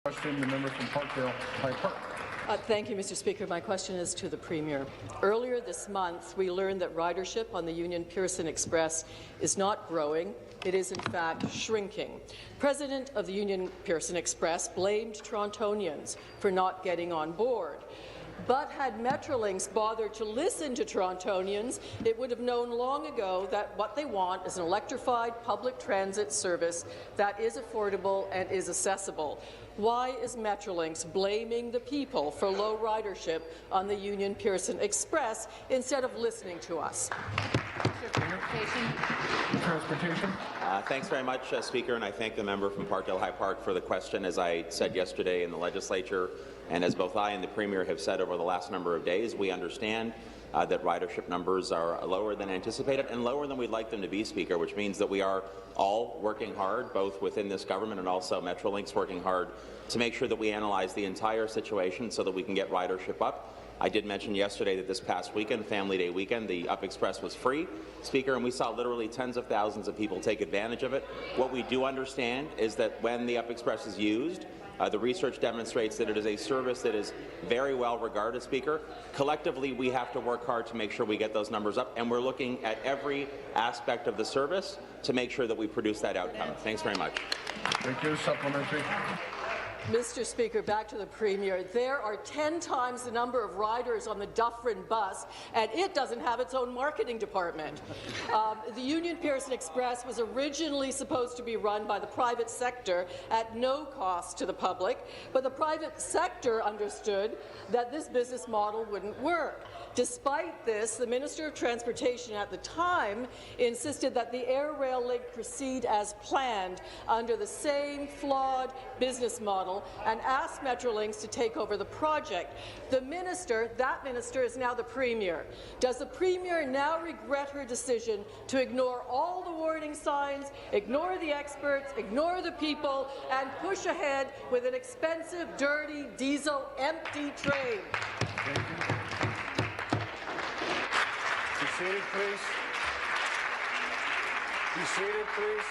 Question, the member from Parkdale High Park. Thank you, Mr. Speaker. My question is to the Premier. Earlier this month, we learned that ridership on the Union Pearson Express is not growing. It is, in fact, shrinking. President of the Union Pearson Express blamed Torontonians for not getting on board. But had Metrolinx bothered to listen to Torontonians, it would have known long ago that what they want is an electrified public transit service that is affordable and is accessible. Why is Metrolinx blaming the people for low ridership on the Union Pearson Express instead of listening to us? Transportation. Thanks very much, Speaker, and I thank the member from Parkdale High Park for the question. As I said yesterday in the legislature, and as both I and the Premier have said over the last number of days, we understand that ridership numbers are lower than anticipated and lower than we'd like them to be, Speaker, which means that we are all working hard, both within this government and also Metrolinx working hard to make sure that we analyze the entire situation so that we can get ridership up. I did mention yesterday that this past weekend, Family Day weekend, the Up Express was free, Speaker, and we saw literally tens of thousands of people take advantage of it. What we do understand is that when the Up Express is used, the research demonstrates that it is a service that is very well regarded, Speaker. Collectively, we have to work hard to make sure we get those numbers up, and we're looking at every aspect of the service to make sure that we produce that outcome. Thanks very much. Thank you. Supplementary. Mr. Speaker, back to the Premier. There are 10 times the number of riders on the Dufferin bus, and it doesn't have its own marketing department. The Union Pearson Express was originally supposed to be run by the private sector at no cost to the public, but the private sector understood that this business model wouldn't work. Despite this, the Minister of Transportation at the time insisted that the Air Rail link proceed as planned under the same flawed business model and asked Metrolinx to take over the project. That minister is now the Premier. Does the Premier now regret her decision to ignore all the warning signs, ignore the experts, ignore the people, and push ahead with an expensive, dirty, diesel, empty train? Thank you. Be seated, please. Be seated, please.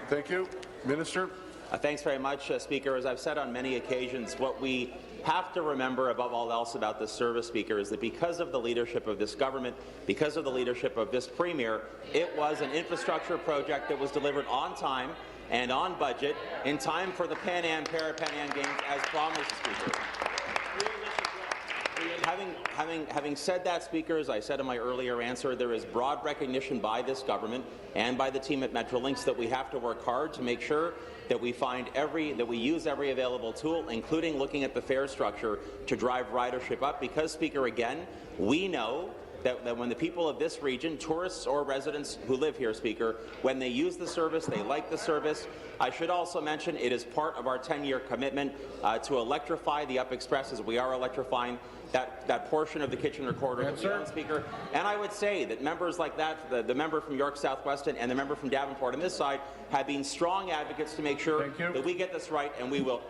Thank you. Minister. Thanks very much, Speaker. As I've said on many occasions, what we have to remember above all else about this service, Speaker, is that because of the leadership of this government, because of the leadership of this Premier, it was an infrastructure project that was delivered on time and on budget in time for the Pan Am Para-Pan Am Games as promised, Speaker. Having said that, Speaker, as I said in my earlier answer, there is broad recognition by this government and by the team at Metrolinx that we have to work hard to make sure that we use every available tool, including looking at the fare structure to drive ridership up. Because, Speaker, again, we know that when the people of this region, tourists or residents who live here, Speaker, when they use the service, they like the service. I should also mention it is part of our 10-year commitment to electrify the Up Express, as we are electrifying that portion of the Kitchener corridor, Speaker. And I would say that members like that, the member from York South-Weston and the member from Davenport on this side, have been strong advocates to make sure that we get this right, and we will.